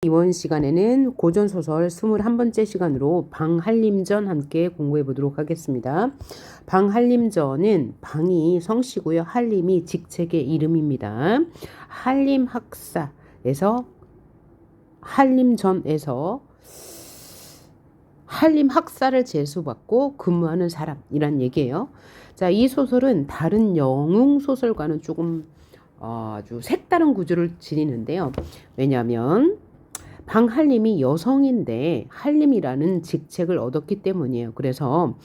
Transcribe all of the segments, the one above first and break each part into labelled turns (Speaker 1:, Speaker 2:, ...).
Speaker 1: 이번 시간에는 고전소설 21번째 시간으로 방한림전 함께 공부해 보도록 하겠습니다. 방한림전은 방이 성씨고요. 한림이 직책의 이름입니다. 한림학사에서 한림전에서 한림학사를 제수받고 근무하는 사람이란 얘기예요. 자, 이 소설은 다른 영웅 소설과는 조금 아주 색다른 구조를 지니는데요. 왜냐하면 방한림이 여성인데 한림이라는 직책을 얻었기 때문이에요. 그래서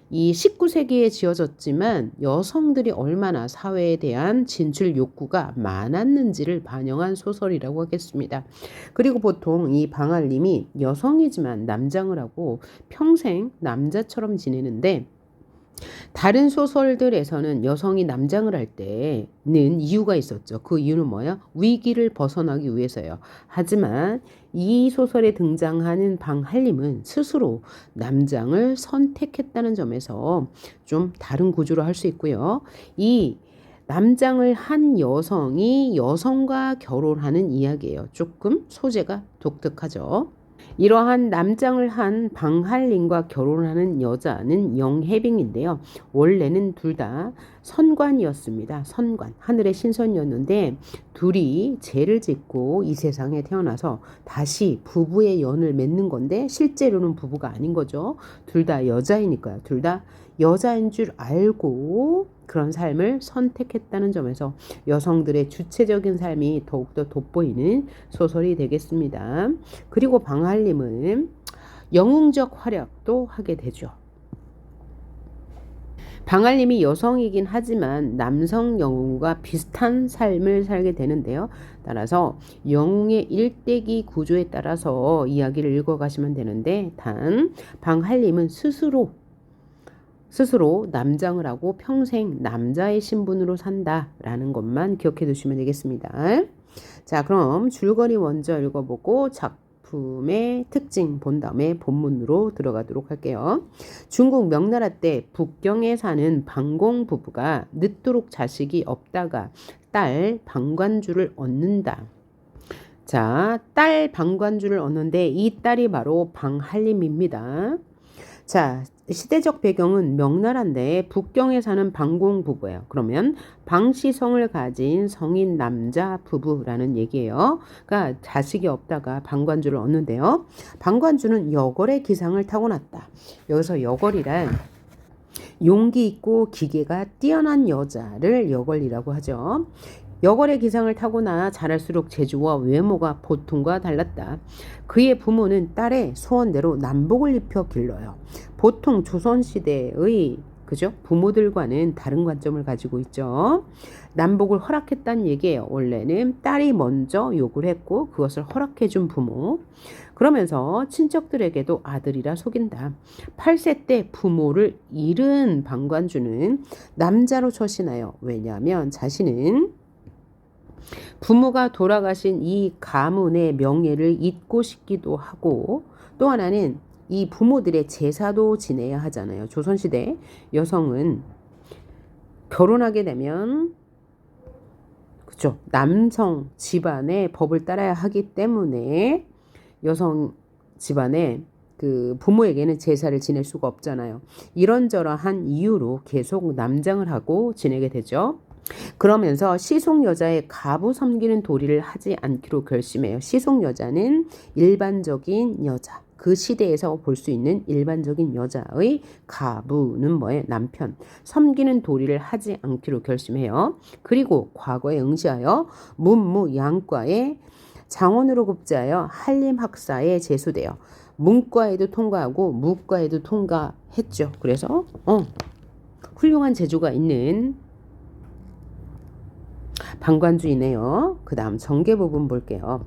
Speaker 1: 이 19세기에 지어졌지만 여성들이 얼마나 사회에 대한 진출 욕구가 많았는지를 반영한 소설이라고 하겠습니다. 그리고 보통 이 방한림이 여성이지만 남장을 하고 평생 남자처럼 지내는데 다른 소설들에서는 여성이 남장을 할 때는 이유가 있었죠. 그 이유는 뭐예요? 위기를 벗어나기 위해서요. 하지만 이 소설에 등장하는 방한림은 스스로 남장을 선택했다는 점에서 좀 다른 구조로 할 수 있고요. 이 남장을 한 여성이 여성과 결혼하는 이야기예요. 조금 소재가 독특하죠. 이러한 남장을 한 방한림과 결혼하는 여자는 영해빙인데요. 원래는 둘 다 선관이었습니다. 선관, 하늘의 신선이었는데 둘이 죄를 짓고 이 세상에 태어나서 다시 부부의 연을 맺는 건데 실제로는 부부가 아닌 거죠. 둘 다 여자이니까요. 둘 다 여자인 줄 알고 그런 삶을 선택했다는 점에서 여성들의 주체적인 삶이 더욱더 돋보이는 소설이 되겠습니다. 그리고 방한림은 영웅적 활약도 하게 되죠. 방한림이 여성이긴 하지만 남성 영웅과 비슷한 삶을 살게 되는데요. 따라서 영웅의 일대기 구조에 따라서 이야기를 읽어가시면 되는데 단 방한림은 스스로 남장을 하고 평생 남자의 신분으로 산다라는 것만 기억해 두시면 되겠습니다. 자, 그럼 줄거리 먼저 읽어보고 작품의 특징 본 다음에 본문으로 들어가도록 할게요. 중국 명나라 때 북경에 사는 방공 부부가 늦도록 자식이 없다가 딸 방관주를 얻는다. 자, 딸 방관주를 얻는데 이 딸이 바로 방한림입니다. 자, 시대적 배경은 명나라인데 북경에 사는 방공 부부예요. 그러면 방시성을 가진 성인 남자 부부라는 얘기예요. 그러니까 자식이 없다가 방관주를 얻는데요. 방관주는 여걸의 기상을 타고났다. 여기서 여걸이란 용기 있고 기계가 뛰어난 여자를 여걸이라고 하죠. 여걸의 기상을 타고나 자랄수록 재주와 외모가 보통과 달랐다. 그의 부모는 딸의 소원대로 남복을 입혀 길러요. 보통 조선시대의 부모들과는 다른 관점을 가지고 있죠. 남복을 허락했다는 얘기예요. 원래는 딸이 먼저 요구를 했고 그것을 허락해준 부모. 그러면서 친척들에게도 아들이라 속인다. 8세 때 부모를 잃은 방관주는 남자로 처신하여 왜냐하면 자신은 부모가 돌아가신 이 가문의 명예를 잇고 싶기도 하고 또 하나는 이 부모들의 제사도 지내야 하잖아요. 조선시대 여성은 결혼하게 되면 남성 집안의 법을 따라야 하기 때문에 여성 집안의 그 부모에게는 제사를 지낼 수가 없잖아요. 이런저러한 이유로 계속 남장을 하고 지내게 되죠. 그러면서 시속 여자의 가부 섬기는 도리를 하지 않기로 결심해요. 시속 여자는 일반적인 여자, 그 시대에서 볼 수 있는 일반적인 여자의 가부는 뭐예요? 남편. 섬기는 도리를 하지 않기로 결심해요. 그리고 과거에 응시하여 문무양과의 장원으로 급제하여 한림학사에 제수되어 문과에도 통과하고 무과에도 통과했죠. 그래서 훌륭한 재주가 있는 방관주이네요. 그 다음 전개 부분 볼게요.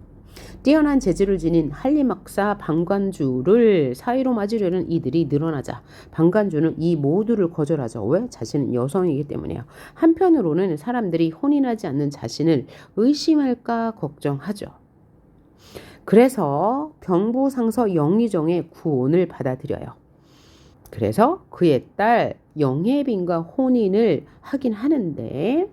Speaker 1: 뛰어난 재주를 지닌 한림학사 방관주를 사위로 맞으려는 이들이 늘어나자 방관주는 이 모두를 거절하죠. 왜? 자신은 여성이기 때문이에요. 한편으로는 사람들이 혼인하지 않는 자신을 의심할까 걱정하죠. 그래서 병부상서 영의정의 구원을 받아들여요. 그래서 그의 딸 영혜빈과 혼인을 하긴 하는데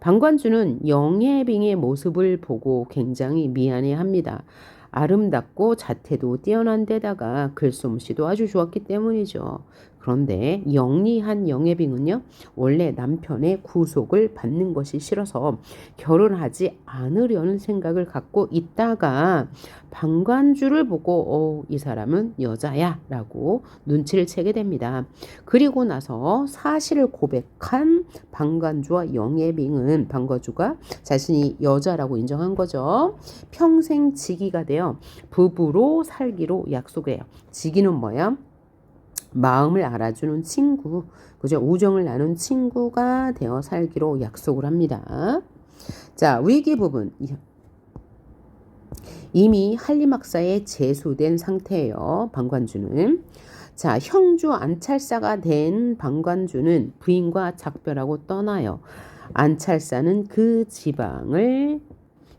Speaker 1: 방관주는 영예빙의 모습을 보고 굉장히 미안해합니다. 아름답고 자태도 뛰어난 데다가 글솜씨도 아주 좋았기 때문이죠. 그런데 영리한 영예빙은요, 원래 남편의 구속을 받는 것이 싫어서 결혼하지 않으려는 생각을 갖고 있다가 방관주를 보고 이 사람은 여자야 라고 눈치를 채게 됩니다. 그리고 나서 사실을 고백한 방관주와 영예빙은 방관주가 자신이 여자라고 인정한 거죠. 평생 지기가 되어 부부로 살기로 약속해요. 지기는 뭐야? 마음을 알아주는 친구, 그죠? 우정을 나눈 친구가 되어 살기로 약속을 합니다. 자, 위기 부분. 이미 한림학사에 제수된 상태예요. 방관주는. 자, 형주 안찰사가 된 방관주는 부인과 작별하고 떠나요. 안찰사는 그 지방을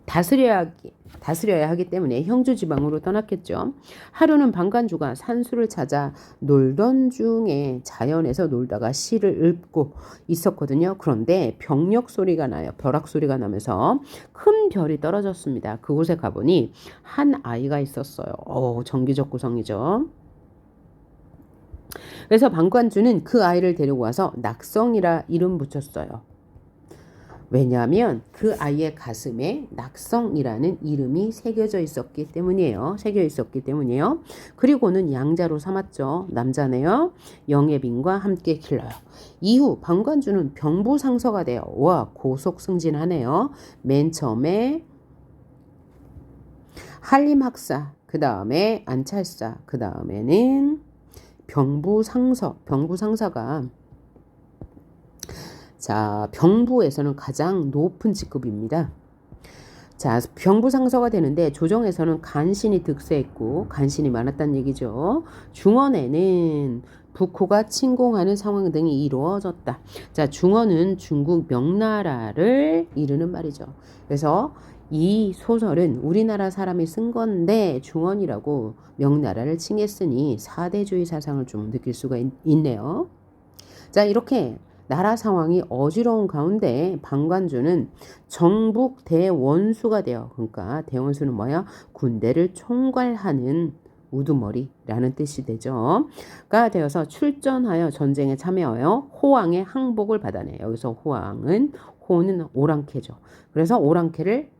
Speaker 1: 다스려야 하기 때문에 형주 지방으로 떠났겠죠. 하루는 방관주가 산수를 찾아 놀던 중에 자연에서 놀다가 시를 읊고 있었거든요. 그런데 병력 소리가 나요. 벼락 소리가 나면서 큰 별이 떨어졌습니다. 그곳에 가보니 한 아이가 있었어요. 정기적 구성이죠. 그래서 방관주는 그 아이를 데리고 와서 낙성이라 이름 붙였어요. 왜냐하면 그 아이의 가슴에 낙성이라는 이름이 새겨져 있었기 때문이에요. 그리고는 양자로 삼았죠. 남자네요. 영예빙과 함께 길러요. 이후 방관주는 병부상서가 되어 고속 승진하네요. 맨 처음에 한림학사, 그 다음에 안찰사, 그 다음에는 병부상사가 자, 병부에서는 가장 높은 직급입니다. 자, 병부상서가 되는데 조정에서는 간신히 득세했고 간신이 많았다는 얘기죠. 중원에는 북호가 침공하는 상황 등이 이루어졌다. 자, 중원은 중국 명나라를 이르는 말이죠. 그래서 이 소설은 우리나라 사람이 쓴 건데 중원이라고 명나라를 칭했으니 사대주의 사상을 좀 느낄 수가 있네요. 자, 이렇게 나라 상황이 어지러운 가운데 방관주는 정북 대원수가 되어, 그러니까 대원수는 뭐야? 군대를 총괄하는 우두머리라는 뜻이 되죠. 가 되어서 출전하여 전쟁에 참여하여 호왕의 항복을 받아내. 여기서 호는 오랑캐죠. 그래서 오랑캐를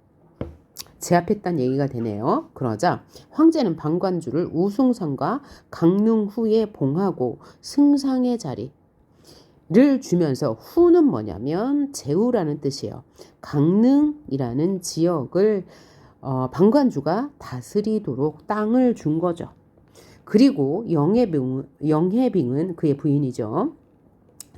Speaker 1: 제압했다는 얘기가 되네요. 그러자 황제는 방관주를 우승상과 강릉후에 봉하고 승상의 자리 를 주면서 후는 뭐냐면 제후라는 뜻이에요. 강릉이라는 지역을 방관주가 다스리도록 땅을 준 거죠. 그리고 영해빙은 그의 부인이죠.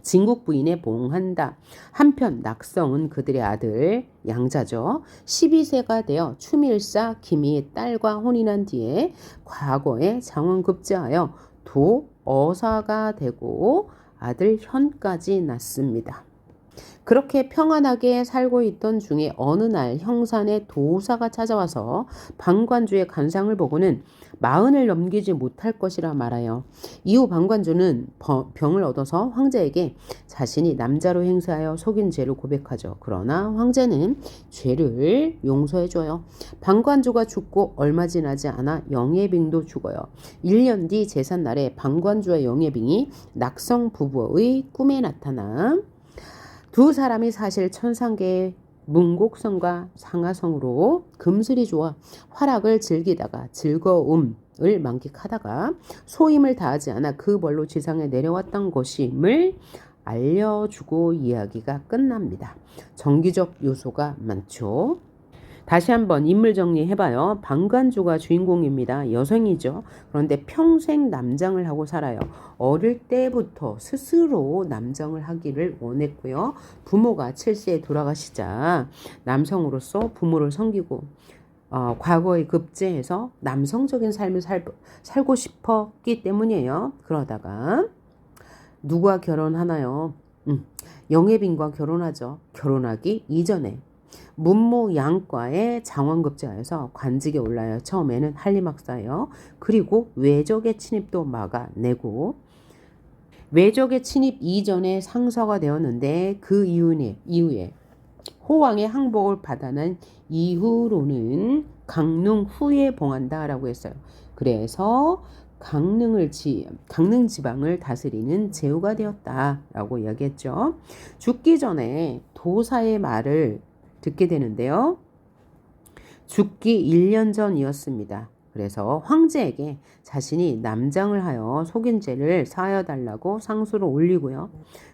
Speaker 1: 진국 부인에 봉한다. 한편 낙성은 그들의 아들 양자죠. 12세가 되어 추밀사 김희의 딸과 혼인한 뒤에 과거에 장원급제하여 도어사가 되고 아들 현까지 낳습니다. 그렇게 평안하게 살고 있던 중에 어느 날 형산의 도사가 찾아와서 방관주의 간상을 보고는 40을 넘기지 못할 것이라 말하여 이후 방관주는 병을 얻어서 황제에게 자신이 남자로 행세하여 속인 죄를 고백하죠. 그러나 황제는 죄를 용서해줘요. 방관주가 죽고 얼마 지나지 않아 영예빙도 죽어요. 1년 뒤 제삿날에 방관주와 영예빙이 낙성 부부의 꿈에 나타나 두 사람이 사실 천상계의 문곡성과 상하성으로 금슬이 좋아 활약을 즐기다가 즐거움을 만끽하다가 소임을 다하지 않아 그 벌로 지상에 내려왔던 것임을 알려주고 이야기가 끝납니다. 정기적 요소가 많죠. 다시 한번 인물 정리해봐요. 방관주가 주인공입니다. 여성이죠. 그런데 평생 남장을 하고 살아요. 어릴 때부터 스스로 남장을 하기를 원했고요. 부모가 7세에 돌아가시자 남성으로서 부모를 섬기고 과거에 급제해서 남성적인 삶을 살고 싶었기 때문이에요. 그러다가 누구와 결혼하나요? 영예빙과 결혼하죠. 결혼하기 이전에 문무양과의 장원급제하여서 관직에 올라요. 처음에는 한림학사예요. 그리고 외적의 침입도 막아내고 외적의 침입 이전에 상서가 되었는데 그 이후에 호왕의 항복을 받아낸 이후로는 강릉 후에 봉한다라고 했어요. 그래서 강릉 지방을 다스리는 제후가 되었다라고 이야기했죠. 죽기 전에 도사의 말을 듣게 되는데요. 죽기 1년 전이었습니다. 그래서 황제에게 자신이 남장을 하여 속인 죄를 사하여 달라고 상소를 올리고요.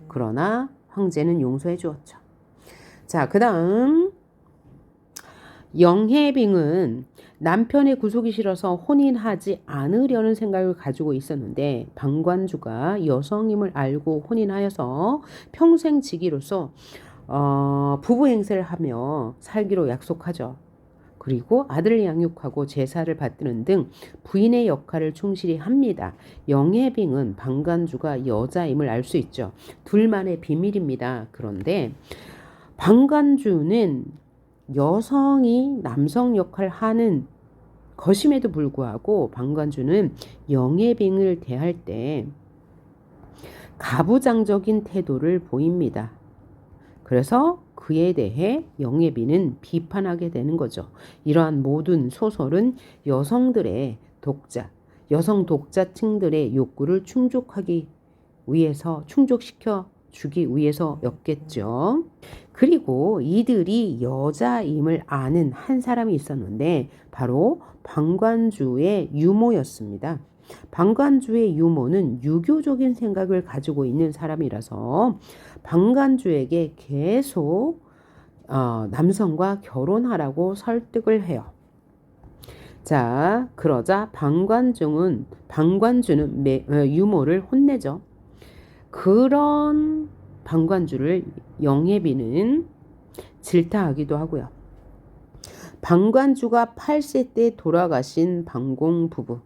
Speaker 1: 그러나 황제는 용서해 주었죠. 자, 그 다음 영해빙은 남편의 구속이 싫어서 혼인하지 않으려는 생각을 가지고 있었는데 방관주가 여성임을 알고 혼인하여서 평생 지기로서 부부 행세를 하며 살기로 약속하죠. 그리고 아들을 양육하고 제사를 받드는 등 부인의 역할을 충실히 합니다. 영해빙은 방관주가 여자임을 알 수 있죠. 둘만의 비밀입니다. 그런데 방관주는 여성이 남성 역할을 하는 것임에도 불구하고 방관주는 영해빙을 대할 때 가부장적인 태도를 보입니다. 그래서 그에 대해 영해빈은 비판하게 되는 거죠. 이러한 모든 소설은 여성들의 여성 독자층들의 욕구를 충족시켜 주기 위해서였겠죠. 그리고 이들이 여자임을 아는 한 사람이 있었는데 바로 방관주의 유모였습니다. 방관주의 유모는 유교적인 생각을 가지고 있는 사람이라서 방관주에게 계속 남성과 결혼하라고 설득을 해요. 자, 그러자 방관주는 유모를 혼내죠. 그런 방관주를 영해빈은 질타하기도 하고요. 방관주가 8세 때 돌아가신 방공 부부.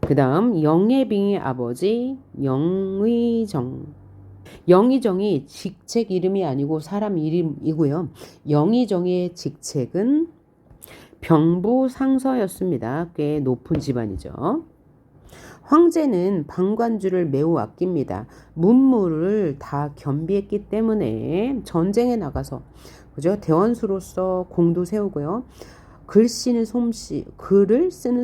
Speaker 1: 그 다음 영해빙의 아버지 영의정. 영의정이 직책 이름이 아니고 사람 이름이고요. 영의정의 직책은 병부 상서였습니다. 꽤 높은 집안이죠. 황제는 방관주를 매우 아낍니다. 문무를 다 겸비했기 때문에 전쟁에 나가서 그죠? 대원수로서 공도 세우고요. 글을 쓰는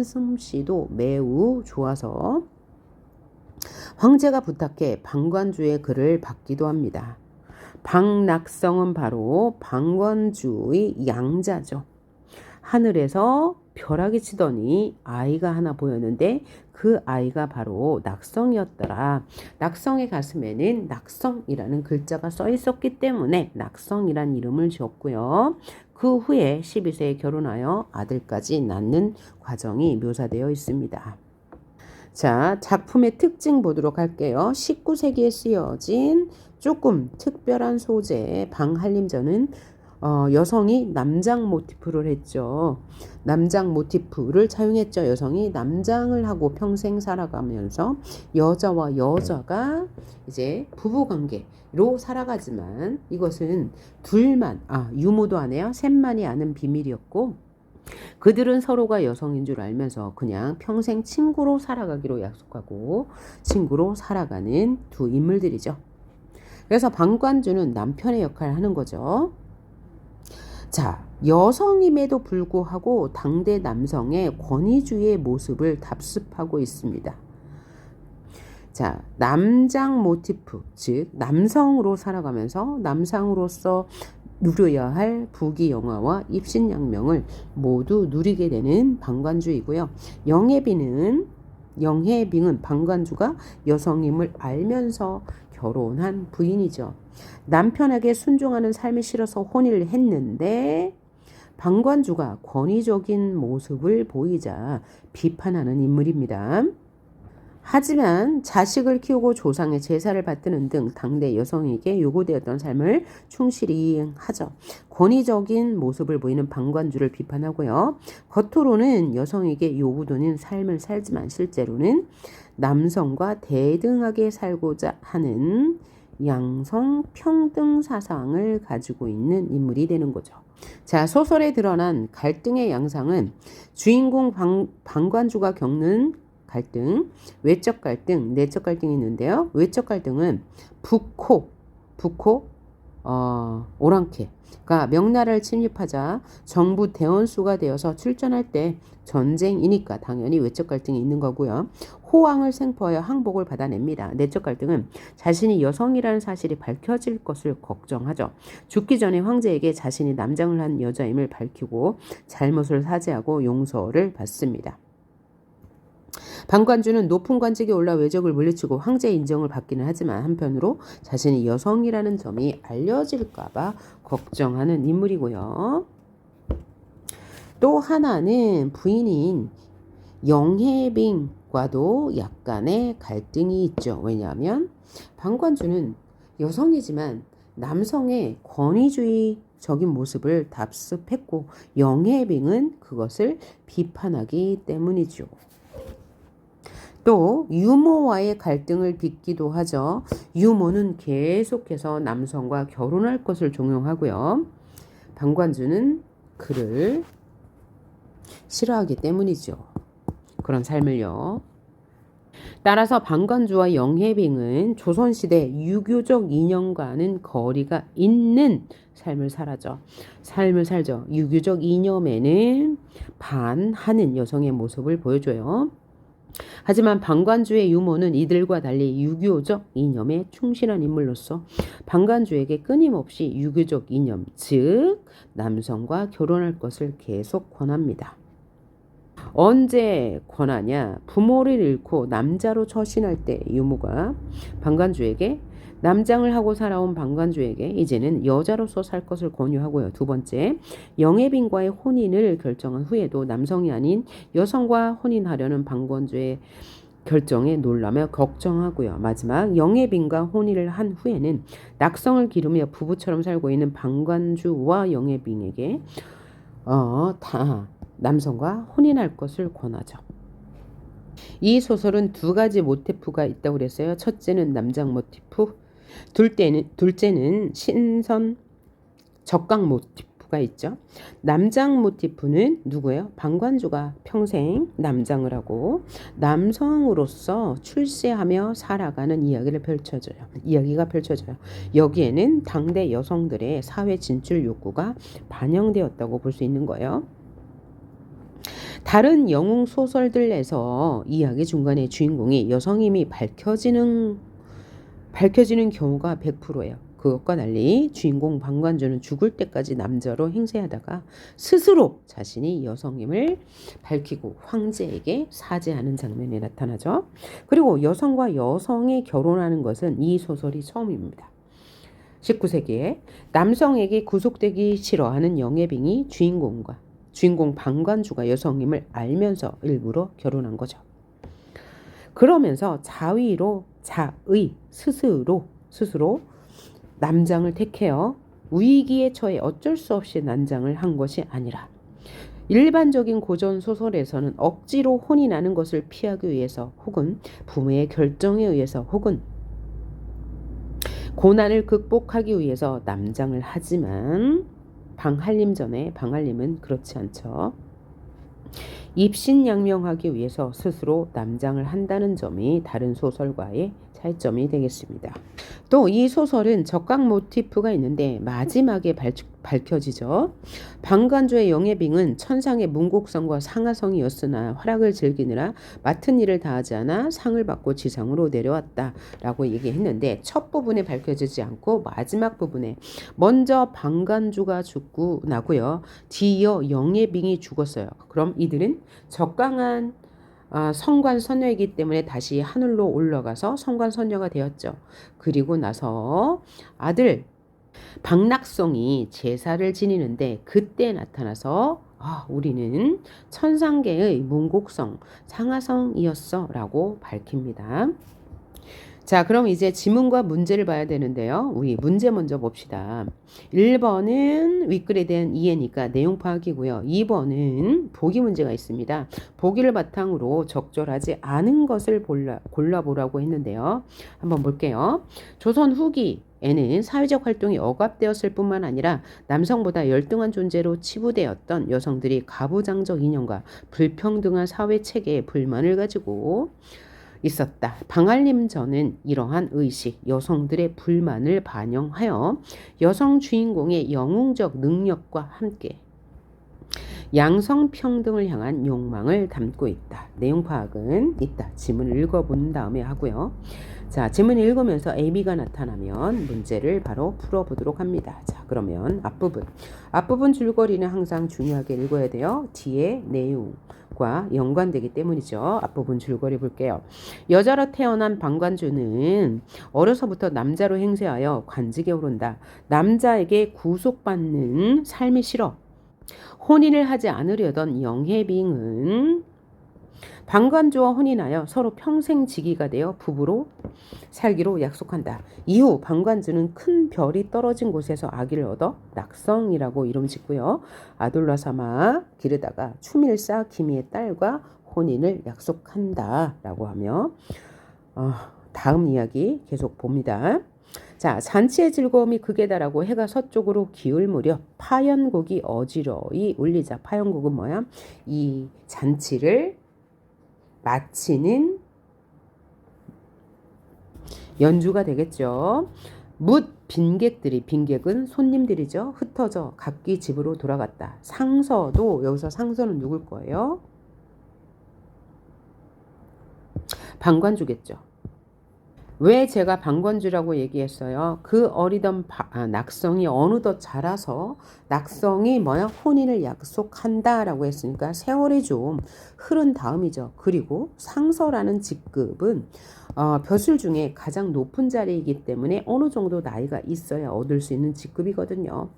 Speaker 1: 솜씨도 매우 좋아서 황제가 부탁해 방관주의 글을 받기도 합니다. 방낙성은 바로 방관주의 양자죠. 하늘에서 벼락이 치더니 아이가 하나 보였는데 그 아이가 바로 낙성이었더라. 낙성의 가슴에는 낙성이라는 글자가 써 있었기 때문에 낙성이란 이름을 지었고요. 그 후에 12세에 결혼하여 아들까지 낳는 과정이 묘사되어 있습니다. 자, 작품의 특징 보도록 할게요. 19세기에 쓰여진 조금 특별한 소재의 방한림전은 여성이 남장 모티프를 했죠. 남장 모티프를 차용했죠. 여성이 남장을 하고 평생 살아가면서 여자와 여자가 이제 부부관계로 살아가지만 이것은 유모도 안 해요. 셋만이 아는 비밀이었고 그들은 서로가 여성인 줄 알면서 그냥 평생 친구로 살아가기로 약속하고 친구로 살아가는 두 인물들이죠. 그래서 방관주는 남편의 역할을 하는 거죠. 자, 여성임에도 불구하고 당대 남성의 권위주의의 모습을 답습하고 있습니다. 자, 남장 모티프, 즉 남성으로 살아가면서 남성으로서 누려야 할 부귀영화와 입신양명을 모두 누리게 되는 방관주이고요. 영해빙은 방관주가 여성임을 알면서 결혼한 부인이죠. 남편에게 순종하는 삶이 싫어서 혼인을 했는데 방관주가 권위적인 모습을 보이자 비판하는 인물입니다. 하지만 자식을 키우고 조상의 제사를 받드는 등 당대 여성에게 요구되었던 삶을 충실히 이행하죠. 권위적인 모습을 보이는 방관주를 비판하고요. 겉으로는 여성에게 요구되는 삶을 살지만 실제로는 남성과 대등하게 살고자 하는 양성 평등 사상을 가지고 있는 인물이 되는 거죠. 자, 소설에 드러난 갈등의 양상은 주인공 방관주가 겪는 갈등, 외적 갈등, 내적 갈등이 있는데요. 외적 갈등은 북호, 오랑캐가 명나라를 침입하자 정부 대원수가 되어서 출전할 때 전쟁이니까 당연히 외적 갈등이 있는 거고요. 호황을 생포하여 항복을 받아냅니다. 내적 갈등은 자신이 여성이라는 사실이 밝혀질 것을 걱정하죠. 죽기 전에 황제에게 자신이 남장을 한 여자임을 밝히고 잘못을 사죄하고 용서를 받습니다. 방관주는 높은 관직에 올라 외적을 물리치고 황제의 인정을 받기는 하지만 한편으로 자신이 여성이라는 점이 알려질까봐 걱정하는 인물이고요. 또 하나는 부인인 영해빙과도 약간의 갈등이 있죠. 왜냐하면 방관주는 여성이지만 남성의 권위주의적인 모습을 답습했고 영해빙은 그것을 비판하기 때문이죠. 또 유모와의 갈등을 빚기도 하죠. 유모는 계속해서 남성과 결혼할 것을 종용하고요. 방관주는 그를 싫어하기 때문이죠. 그런 삶을요. 따라서 방관주와 영해빙은 조선시대 유교적 이념과는 거리가 있는 삶을 살죠. 유교적 이념에는 반하는 여성의 모습을 보여줘요. 하지만 방관주의 유모는 이들과 달리 유교적 이념에 충실한 인물로서 방관주에게 끊임없이 유교적 이념, 즉 남성과 결혼할 것을 계속 권합니다. 언제 권하냐? 부모를 잃고 남자로 처신할 때 유모가 방관주에게 남장을 하고 살아온 방관주에게 이제는 여자로서 살 것을 권유하고요. 두 번째, 영해빙과의 혼인을 결정한 후에도 남성이 아닌 여성과 혼인하려는 방관주의 결정에 놀라며 걱정하고요. 마지막, 영해빙과 혼인을 한 후에는 낙성을 기르며 부부처럼 살고 있는 방관주와 영해빙에게 다 남성과 혼인할 것을 권하죠. 이 소설은 두 가지 모티프가 있다고 그랬어요. 첫째는 남장 모티프, 둘째는 신선 적강 모티프가 있죠. 남장 모티프는 누구예요? 방관주가 평생 남장을 하고 남성으로서 출세하며 살아가는 이야기가 펼쳐져요. 여기에는 당대 여성들의 사회 진출 욕구가 반영되었다고 볼 수 있는 거예요. 다른 영웅 소설들에서 이야기 중간에 주인공이 여성임이 밝혀지는 경우가 100%예요. 그것과 달리 주인공 방관주는 죽을 때까지 남자로 행세하다가 스스로 자신이 여성임을 밝히고 황제에게 사죄하는 장면이 나타나죠. 그리고 여성과 여성이 결혼하는 것은 이 소설이 처음입니다. 19세기에 남성에게 구속되기 싫어하는 영해빙이 주인공 방관주가 여성임을 알면서 일부러 결혼한 거죠. 그러면서 스스로 남장을 택해요. 위기에 처해 어쩔 수 없이 남장을 한 것이 아니라 일반적인 고전 소설에서는 억지로 혼인하는 것을 피하기 위해서 혹은 부모의 결정에 의해서 혹은 고난을 극복하기 위해서 남장을 하지만 방한림은 그렇지 않죠. 입신양명하기 위해서 스스로 남장을 한다는 점이 다른 소설과의 차이점이 되겠습니다. 또 이 소설은 적강 모티프가 있는데 마지막에 밝혀지죠. 방관주의 영해빙은 천상의 문곡성과 상하성이었으나 활약을 즐기느라 맡은 일을 다하지 않아 상을 받고 지상으로 내려왔다라고 얘기했는데 첫 부분에 밝혀지지 않고 마지막 부분에 먼저 방관주가 죽고 나고요. 뒤이어 영해빙이 죽었어요. 그럼 이들은 적강한 성관선녀이기 때문에 다시 하늘로 올라가서 성관선녀가 되었죠. 그리고 나서 아들 박낙성이 제사를 지니는데 그때 나타나서 우리는 천상계의 문곡성 상하성이었어 라고 밝힙니다. 자, 그럼 이제 지문과 문제를 봐야 되는데요. 우리 문제 먼저 봅시다. 1번은 윗글에 대한 이해니까 내용 파악이고요. 2번은 보기 문제가 있습니다. 보기를 바탕으로 적절하지 않은 것을 골라보라고 했는데요. 한번 볼게요. 조선 후기에는 사회적 활동이 억압되었을 뿐만 아니라 남성보다 열등한 존재로 치부되었던 여성들이 가부장적 이념과 불평등한 사회 체계에 불만을 가지고 있었다. 방알림전은 이러한 의식, 여성들의 불만을 반영하여 여성 주인공의 영웅적 능력과 함께 양성평등을 향한 욕망을 담고 있다. 내용 파악은 이따 지문을 읽어본 다음에 하고요. 자, 지문을 읽으면서 AB가 나타나면 문제를 바로 풀어보도록 합니다. 자, 그러면 앞부분 줄거리는 항상 중요하게 읽어야 돼요. 뒤에 내용과 연관되기 때문이죠. 앞부분 줄거리 볼게요. 여자로 태어난 방관주는 어려서부터 남자로 행세하여 관직에 오른다. 남자에게 구속받는 삶이 싫어. 혼인을 하지 않으려던 영혜빙은 방관주와 혼인하여 서로 평생 지기가 되어 부부로 살기로 약속한다. 이후 방관주는 큰 별이 떨어진 곳에서 아기를 얻어 낙성이라고 이름 짓고요. 아둘라사마 기르다가 추밀사 기미의 딸과 혼인을 약속한다 라고 하며 다음 이야기 계속 봅니다. 자, 잔치의 즐거움이 극에 달하고 해가 서쪽으로 기울 무렵 파연곡이 어지러이 울리자. 파연곡은 뭐야? 이 잔치를 마치는 연주가 되겠죠. 뭇 빈객들이, 빈객은 손님들이죠. 흩어져 각기 집으로 돌아갔다. 상서도, 여기서 상서는 누굴 거예요? 방관주겠죠. 왜 제가 방관주라고 얘기했어요? 그 어리던 낙성이 어느덧 자라서 낙성이 뭐야? 혼인을 약속한다라고 했으니까 세월이 좀 흐른 다음이죠. 그리고 상서라는 직급은 벼슬 중에 가장 높은 자리이기 때문에 어느 정도 나이가 있어야 얻을 수 있는 직급이거든요.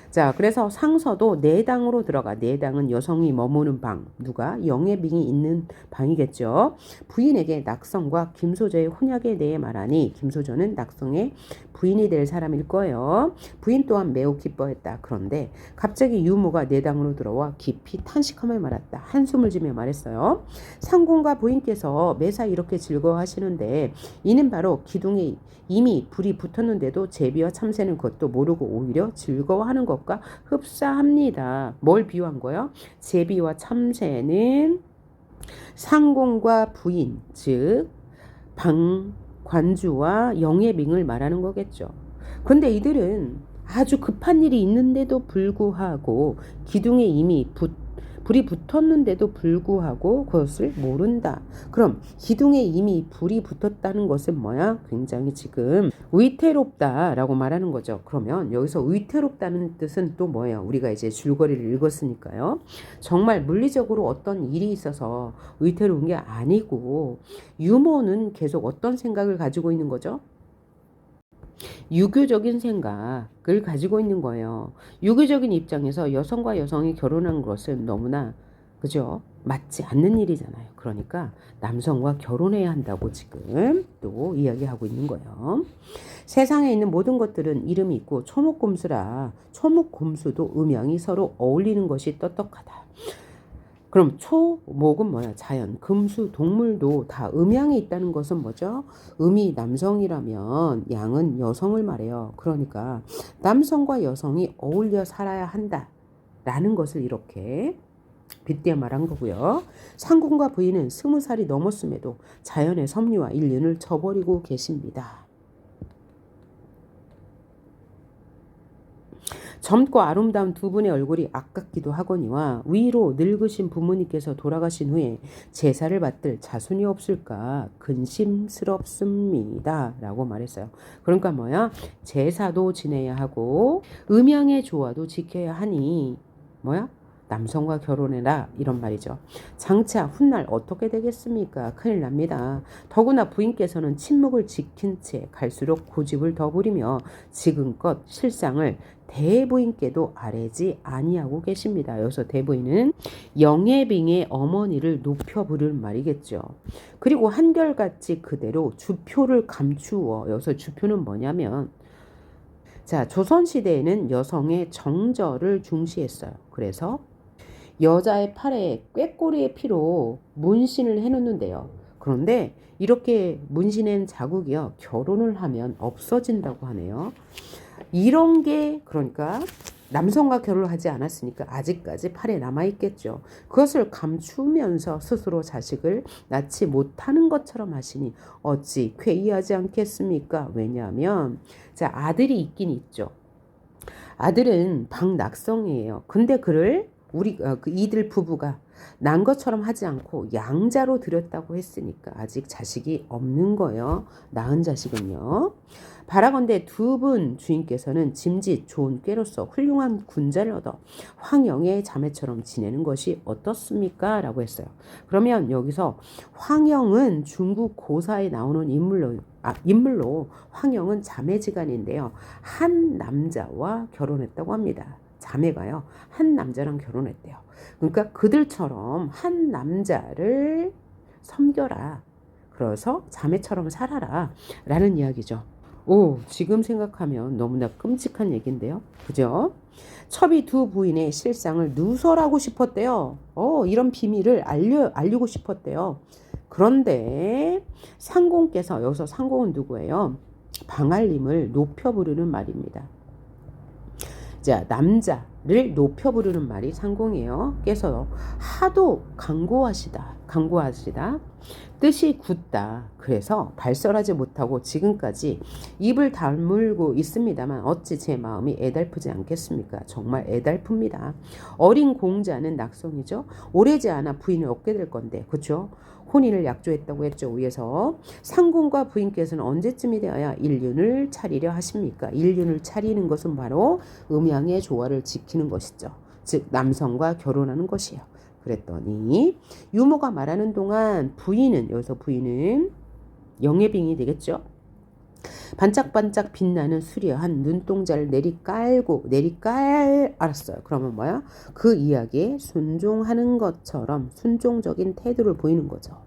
Speaker 1: 자, 그래서 상서도 내당으로 들어가. 내당은 여성이 머무는 방. 누가? 영애빙이 있는 방이겠죠. 부인에게 낙성과 김소저의 혼약에 대해 말하니 김소저는 낙성의 부인이 될 사람일 거예요. 부인 또한 매우 기뻐했다. 그런데 갑자기 유모가 내당으로 들어와 깊이 탄식하며 말았다. 한숨을 지며 말했어요. 상공과 부인께서 매사 이렇게 즐거워하시는데 이는 바로 기둥에 이미 불이 붙었는데도 제비와 참새는 그것도 모르고 오히려 즐거워하는 것과 흡사합니다. 뭘 비유한 거예요? 제비와 참새는 상공과 부인, 즉 방관주와 영애빙을 말하는 거겠죠. 근데 이들은 아주 급한 일이 있는데도 불구하고 기둥에 이미 불이 붙었는데도 불구하고 그것을 모른다. 그럼 기둥에 이미 불이 붙었다는 것은 뭐야? 굉장히 지금 위태롭다라고 말하는 거죠. 그러면 여기서 위태롭다는 뜻은 또 뭐예요? 우리가 이제 줄거리를 읽었으니까요. 정말 물리적으로 어떤 일이 있어서 위태로운 게 아니고 유모는 계속 어떤 생각을 가지고 있는 거죠? 유교적인 생각을 가지고 있는 거예요. 유교적인 입장에서 여성과 여성이 결혼한 것은 너무나 그죠? 맞지 않는 일이잖아요. 그러니까 남성과 결혼해야 한다고 지금 또 이야기하고 있는 거예요. 세상에 있는 모든 것들은 이름이 있고 초목곰수라 초목곰수도 음양이 서로 어울리는 것이 떳떳하다. 그럼 초목은 뭐야? 자연, 금수, 동물도 다 음양이 있다는 것은 뭐죠? 음이 남성이라면 양은 여성을 말해요. 그러니까 남성과 여성이 어울려 살아야 한다라는 것을 이렇게 빗대어 말한 거고요. 상공과 부인은 20살이 넘었음에도 자연의 섭리와 인륜을 저버리고 계십니다. 젊고 아름다운 두 분의 얼굴이 아깝기도 하거니와 위로 늙으신 부모님께서 돌아가신 후에 제사를 받들 자손이 없을까 근심스럽습니다. 라고 말했어요. 그러니까 뭐야? 제사도 지내야 하고 음양의 조화도 지켜야 하니 뭐야? 남성과 결혼해라 이런 말이죠. 장차 훗날 어떻게 되겠습니까? 큰일 납니다. 더구나 부인께서는 침묵을 지킨 채 갈수록 고집을 더 부리며 지금껏 실상을 대부인께도 아뢰지 아니하고 계십니다. 여기서 대부인은 영애빙의 어머니를 높여 부르는 말이겠죠. 그리고 한결같이 그대로 주표를 감추어. 여기서 주표는 뭐냐면 자, 조선시대에는 여성의 정절을 중시했어요. 그래서 여자의 팔에 꾀꼬리의 피로 문신을 해놓는데요. 그런데 이렇게 문신한 자국이요 결혼을 하면 없어진다고 하네요. 이런 게 그러니까 남성과 결혼을 하지 않았으니까 아직까지 팔에 남아있겠죠. 그것을 감추면서 스스로 자식을 낳지 못하는 것처럼 하시니 어찌 괴이하지 않겠습니까? 왜냐하면 자, 아들이 있긴 있죠. 아들은 방낙성이에요. 근데 그를 그 이들 부부가 난 것처럼 하지 않고 양자로 들였다고 했으니까 아직 자식이 없는 거예요. 낳은 자식은요. 바라건대 두 분 주인께서는 짐짓 좋은 꾀로서 훌륭한 군자를 얻어 황영의 자매처럼 지내는 것이 어떻습니까? 라고 했어요. 그러면 여기서 황영은 중국 고사에 나오는 인물로 황영은 자매지간인데요. 한 남자와 결혼했다고 합니다. 자매가요. 한 남자랑 결혼했대요. 그러니까 그들처럼 한 남자를 섬겨라. 그래서 자매처럼 살아라. 라는 이야기죠. 오, 지금 생각하면 너무나 끔찍한 얘기인데요. 그죠? 첩이 두 부인의 실상을 누설하고 싶었대요. 이런 비밀을 알리고 싶었대요. 그런데 상공께서, 여기서 상공은 누구예요? 방알림을 높여 부르는 말입니다. 자, 남자를 높여 부르는 말이 상공이에요. 께서 하도 강고하시다. 뜻이 굳다. 그래서 발설하지 못하고 지금까지 입을 다물고 있습니다만 어찌 제 마음이 애달프지 않겠습니까? 정말 애달픕니다. 어린 공자는 낙성이죠. 오래지 않아 부인을 얻게 될 건데, 그렇죠? 혼인을 약조했다고 했죠. 위에서 상공과 부인께서는 언제쯤이 되어야 일륜을 차리려 하십니까? 일륜을 차리는 것은 바로 음양의 조화를 지키는 것이죠. 즉 남성과 결혼하는 것이에요. 그랬더니 유모가 말하는 동안 부인은, 여기서 부인은 영예빙이 되겠죠. 반짝반짝 빛나는 수려한 눈동자를 알았어요. 그러면 뭐야? 그 이야기에 순종하는 것처럼 순종적인 태도를 보이는 거죠.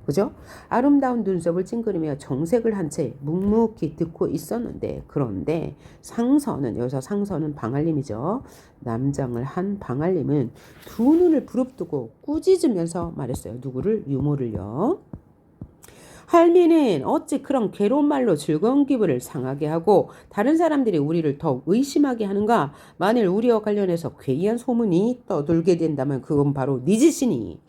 Speaker 1: 그죠? 아름다운 눈썹을 찡그리며 정색을 한 채 묵묵히 듣고 있었는데, 그런데 상선은, 여기서 상선은 방알림이죠. 남장을 한 방알림은 두 눈을 부릅뜨고 꾸짖으면서 말했어요. 누구를? 유모를요. 할미는 어찌 그런 괴로운 말로 즐거운 기분을 상하게 하고 다른 사람들이 우리를 더욱 의심하게 하는가? 만일 우리와 관련해서 괴이한 소문이 떠돌게 된다면 그건 바로 네 짓이니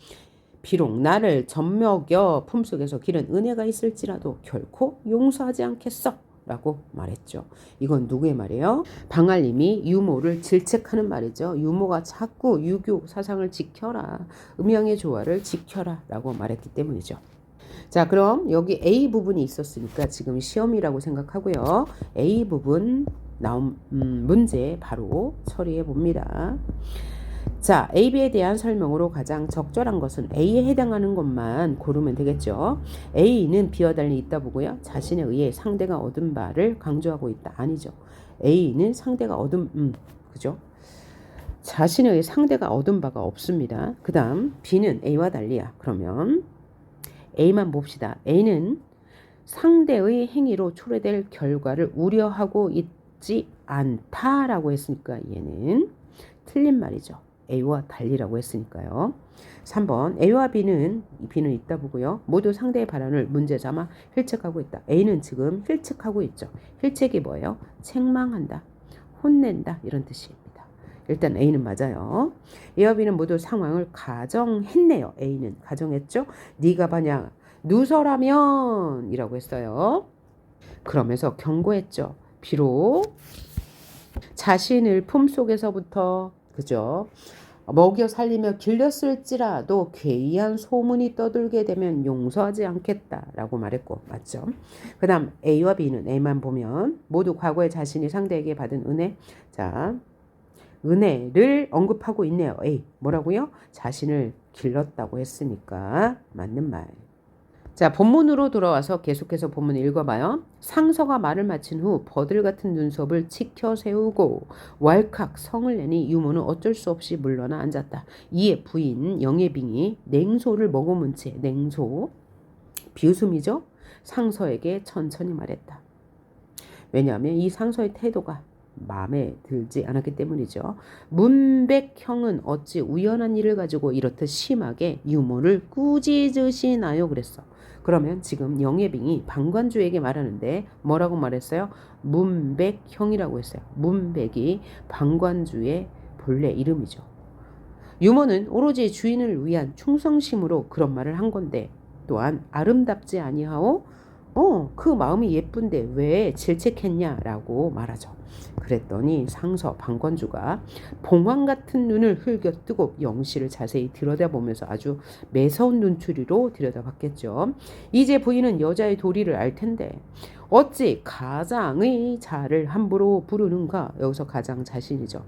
Speaker 1: 비록 나를 젖먹여 품속에서 기른 은혜가 있을지라도 결코 용서하지 않겠어 라고 말했죠. 이건 누구의 말이에요? 방알림이 유모를 질책하는 말이죠. 유모가 자꾸 유교 사상을 지켜라, 음양의 조화를 지켜라 라고 말했기 때문이죠. 자, 그럼 여기 A 부분이 있었으니까 지금 시험이라고 생각하고요. A 부분 나온 문제 바로 처리해 봅니다. 자, A, B에 대한 설명으로 가장 적절한 것은 A에 해당하는 것만 고르면 되겠죠. A는 B와 달리 있다 보고요. 자신에 의해 상대가 얻은 바를 강조하고 있다. 아니죠. A는 상대가 얻은, 그죠? 자신에 의해 상대가 얻은 바가 없습니다. 그 다음 B는 A와 달리야. 그러면 A만 봅시다. A는 상대의 행위로 초래될 결과를 우려하고 있지 않다라고 했으니까 얘는 틀린 말이죠. A와 달리라고 했으니까요. 3번 A와 B는 있다 보고요. 모두 상대의 발언을 문제 삼아 힐책하고 있다. A는 지금 힐책하고 있죠. 힐책이 뭐예요? 책망한다, 혼낸다 이런 뜻입니다. 일단 A는 맞아요. A와 B는 모두 상황을 가정했네요. A는 가정했죠. 네가 만약 누설하면 이라고 했어요. 그러면서 경고했죠. 비록 자신을 품속에서부터, 그죠, 먹여 살리며 길렀을지라도 괴이한 소문이 떠돌게 되면 용서하지 않겠다라고 말했고, 맞죠? 그 다음 A와 B는, A만 보면 모두 과거에 자신이 상대에게 받은 은혜, 자, 은혜를 언급하고 있네요. A 뭐라고요? 자신을 길렀다고 했으니까 맞는 말. 자, 본문으로 돌아와서 계속해서 본문 읽어봐요. 상서가 말을 마친 후 버들 같은 눈썹을 치켜 세우고 왈칵 성을 내니 유모는 어쩔 수 없이 물러나 앉았다. 이에 부인 영예빙이 냉소를 머금은 채, 냉소 비웃음이죠. 상서에게 천천히 말했다. 왜냐하면 이 상서의 태도가 마음에 들지 않았기 때문이죠. 문백형은 어찌 우연한 일을 가지고 이렇듯 심하게 유모를 꾸짖으시나요? 그랬어. 그러면 지금 영예빙이 방관주에게 말하는데 뭐라고 말했어요? 문백형이라고 했어요. 문백이 방관주의 본래 이름이죠. 유머는 오로지 주인을 위한 충성심으로 그런 말을 한 건데 또한 아름답지 아니하오? 그 마음이 예쁜데 왜 질책했냐라고 말하죠. 그랬더니 상서 방관주가 봉황 같은 눈을 흘겨뜨고 영씨를 자세히 들여다보면서 아주 매서운 눈초리로 들여다봤겠죠. 이제 부인은 여자의 도리를 알 텐데 어찌 가장의 자를 함부로 부르는가? 여기서 가장 자신이죠.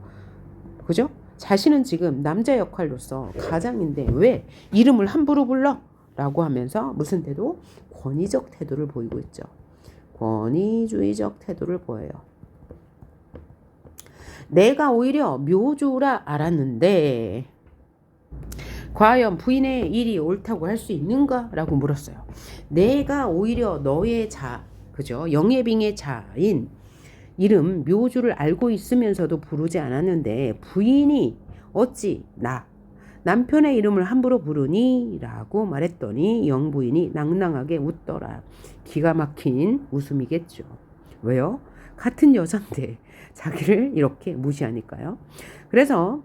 Speaker 1: 그죠? 자신은 지금 남자 역할로서 가장인데 왜 이름을 함부로 불러? 라고 하면서 무슨 태도? 권위적 태도를 보이고 있죠. 권위주의적 태도를 보여요. 내가 오히려 묘조라 알았는데 과연 부인의 일이 옳다고 할 수 있는가? 라고 물었어요. 내가 오히려 너의 자, 그죠? 영예빙의 자인 이름 묘주를 알고 있으면서도 부르지 않았는데 부인이 어찌 남편의 이름을 함부로 부르니? 라고 말했더니 영부인이 낭낭하게 웃더라. 기가 막힌 웃음이겠죠. 왜요? 같은 여잔데 자기를 이렇게 무시하니까요. 그래서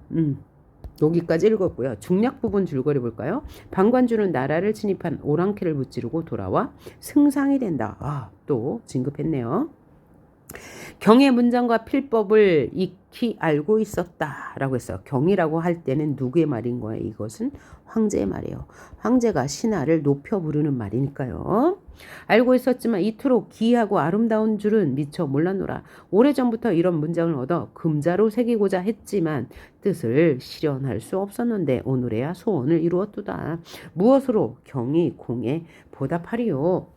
Speaker 1: 여기까지 읽었고요. 중략 부분 줄거리 볼까요? 방관주는 나라를 침입한 오랑캐를 무찌르고 돌아와 승상이 된다. 또 진급했네요. 경의 문장과 필법을 익히 알고 있었다라고 했어요. 경이라고 할 때는 누구의 말인 거예요? 이것은 황제의 말이에요. 황제가 신하를 높여 부르는 말이니까요. 알고 있었지만 이토록 기이하고 아름다운 줄은 미처 몰랐노라. 오래전부터 이런 문장을 얻어 금자로 새기고자 했지만 뜻을 실현할 수 없었는데 오늘에야 소원을 이루었도다. 무엇으로 경이 공에 보답하리요.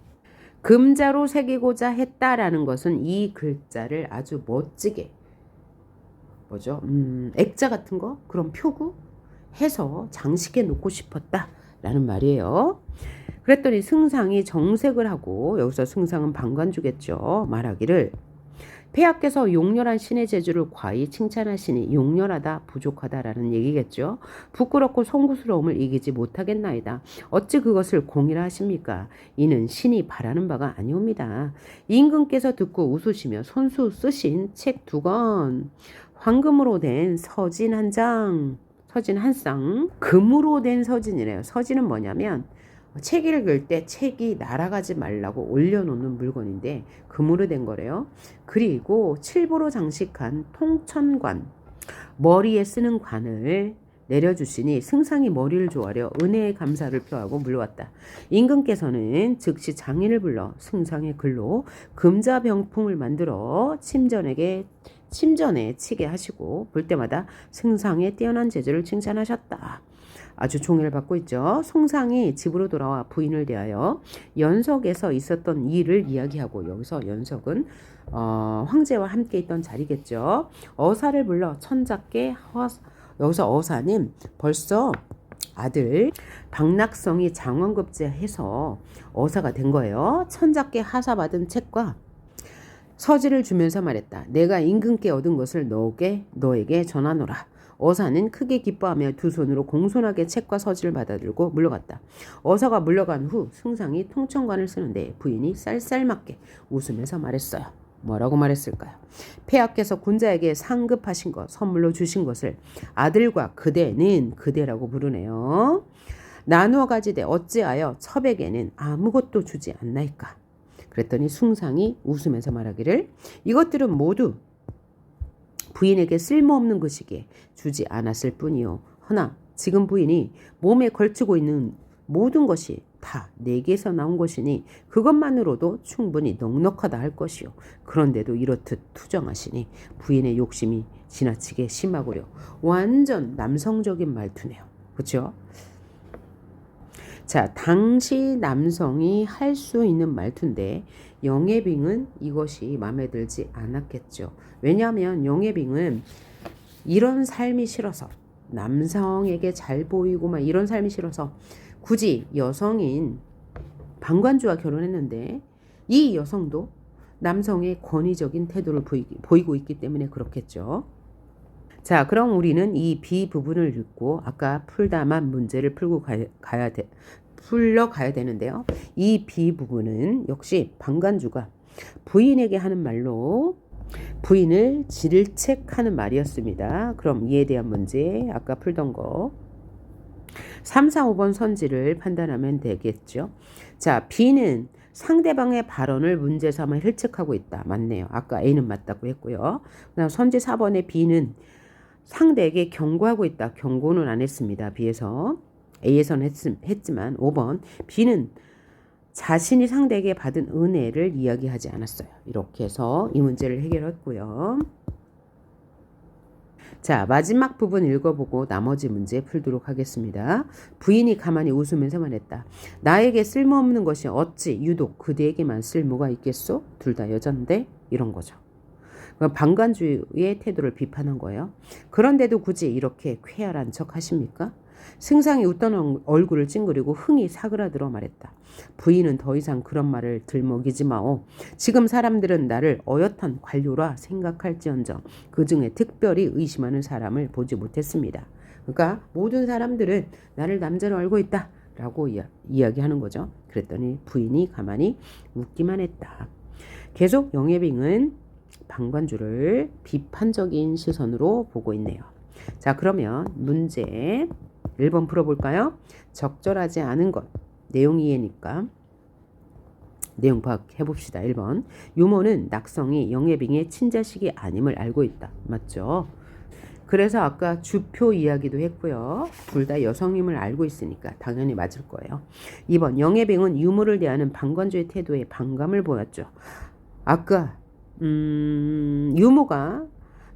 Speaker 1: 금자로 새기고자 했다라는 것은 이 글자를 아주 멋지게 액자 같은 거 그런 표구 해서 장식해 놓고 싶었다라는 말이에요. 그랬더니 승상이 정색을 하고 여기서 승상은 방관주겠죠. 말하기를 폐하께서 용렬한 신의 재주를 과히 칭찬하시니 용렬하다 부족하다라는 얘기겠죠. 부끄럽고 송구스러움을 이기지 못하겠나이다. 어찌 그것을 공이라 하십니까? 이는 신이 바라는 바가 아니옵니다. 임금께서 듣고 웃으시며 손수 쓰신 책 2권, 황금으로 된 서진 한 장, 서진 한 쌍, 금으로 된 서진이래요. 서진은 뭐냐면 책 읽을 때 책이 날아가지 말라고 올려놓는 물건인데 금으로 된 거래요. 그리고 칠보로 장식한 통천관, 머리에 쓰는 관을 내려주시니 승상이 머리를 조아려 은혜의 감사를 표하고 물러왔다. 임금께서는 즉시 장인을 불러 승상의 글로 금자병풍을 만들어 침전에 치게 하시고 볼 때마다 승상의 뛰어난 재주를 칭찬하셨다. 아주 종애를 받고 있죠. 송상이 집으로 돌아와 부인을 대하여 연석에서 있었던 일을 이야기하고 여기서 연석은 황제와 함께 있던 자리겠죠. 어사를 불러 천자께 여기서 어사는 벌써 아들 박낙성이 장원급제해서 어사가 된 거예요. 천자께 하사받은 책과 서지를 주면서 말했다. 내가 임금께 얻은 것을 너에게 전하노라. 어사는 크게 기뻐하며 두 손으로 공손하게 책과 서지를 받아들고 물러갔다. 어사가 물러간 후 승상이 통천관을 쓰는데 부인이 쌀쌀맞게 웃으면서 말했어요. 뭐라고 말했을까요? 폐하께서 군자에게 상급하신 것, 선물로 주신 것을 아들과 그대라고 부르네요. 나누어 가지되 어찌하여 첩에게는 아무것도 주지 않나이까? 그랬더니 승상이 웃으면서 말하기를 이것들은 모두 부인에게 쓸모없는 것이기에 주지 않았을 뿐이요. 허나 지금 부인이 몸에 걸치고 있는 모든 것이 다 내게서 나온 것이니 그것만으로도 충분히 넉넉하다 할 것이요. 그런데도 이렇듯 투정하시니 부인의 욕심이 지나치게 심하고요. 완전 남성적인 말투네요. 그렇죠? 자, 당시 남성이 할 수 있는 말투인데 영예빙은 이것이 마음에 들지 않았겠죠. 왜냐하면 영예빙은 이런 삶이 싫어서 남성에게 잘 보이고 막 이런 삶이 싫어서 굳이 여성인 방관주와 결혼했는데 이 여성도 남성의 권위적인 태도를 보이고 있기 때문에 그렇겠죠. 자, 그럼 우리는 이 B 부분을 읽고 아까 풀다만 문제를 풀고 풀러가야 되는데요. 이 B 부분은 역시 방관주가 부인에게 하는 말로 부인을 질책하는 말이었습니다. 그럼 이에 대한 문제 아까 풀던 거 3, 4, 5번 선지를 판단하면 되겠죠. 자, B는 상대방의 발언을 문제 삼아 힐책하고 있다. 맞네요. 아까 A는 맞다고 했고요. 그다음 선지 4번의 B는 상대에게 경고하고 있다. 경고는 안 했습니다. B에서. A에서는 했지만 5번 B는 자신이 상대에게 받은 은혜를 이야기하지 않았어요. 이렇게 해서 이 문제를 해결했고요. 자, 마지막 부분 읽어보고 나머지 문제 풀도록 하겠습니다. 부인이 가만히 웃으면서 말했다. 나에게 쓸모없는 것이 어찌 유독 그대에게만 쓸모가 있겠소? 둘 다 여잔데 이런 거죠. 방관주의 태도를 비판한 거예요. 그런데도 굳이 이렇게 쾌활한 척 하십니까? 승상이 웃던 얼굴을 찡그리고 흥이 사그라들어 말했다. 부인은 더 이상 그런 말을 들먹이지 마오. 지금 사람들은 나를 어엿한 관료라 생각할지언정 그 중에 특별히 의심하는 사람을 보지 못했습니다. 그러니까 모든 사람들은 나를 남자로 알고 있다 라고 이야기하는 거죠. 그랬더니 부인이 가만히 웃기만 했다. 계속 영예빙은 방관주를 비판적인 시선으로 보고 있네요. 자, 그러면 문제 1번 풀어볼까요? 적절하지 않은 것. 내용 이해니까 내용 파악해봅시다. 1번. 유모는 낙성이 영예빙의 친자식이 아님을 알고 있다. 맞죠? 그래서 아까 주표 이야기도 했고요. 둘 다 여성임을 알고 있으니까 당연히 맞을 거예요. 2번. 영예빙은 유모를 대하는 방관주의 태도에 반감을 보였죠. 아까 유모가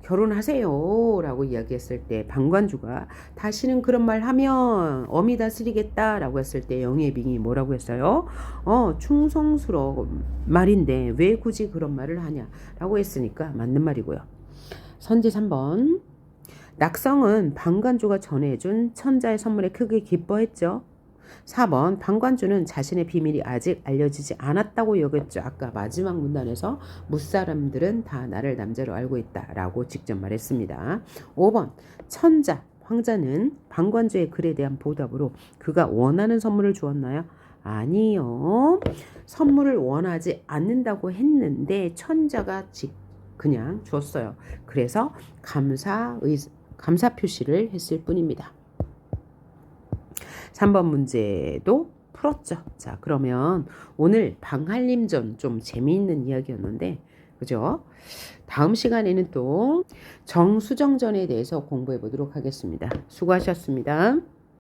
Speaker 1: 결혼하세요 라고 이야기했을 때 방관주가 다시는 그런 말 하면 엄히 다스리겠다 라고 했을 때 영예빙이 뭐라고 했어요? 충성스러운 말인데 왜 굳이 그런 말을 하냐 라고 했으니까 맞는 말이고요. 선지 3번. 낙성은 방관주가 전해준 천자의 선물에 크게 기뻐했죠. 4번. 방관주는 자신의 비밀이 아직 알려지지 않았다고 여겼죠. 아까 마지막 문단에서 무사람들은 다 나를 남자로 알고 있다 라고 직접 말했습니다. 5번. 천자, 황자는 방관주의 글에 대한 보답으로 그가 원하는 선물을 주었나요? 아니요. 선물을 원하지 않는다고 했는데 천자가 그냥 줬어요. 그래서 감사 표시를 했을 뿐입니다. 3번 문제도 풀었죠. 자, 그러면 오늘 방한림전 좀 재미있는 이야기였는데, 그죠? 다음 시간에는 또 정수정전에 대해서 공부해 보도록 하겠습니다. 수고하셨습니다.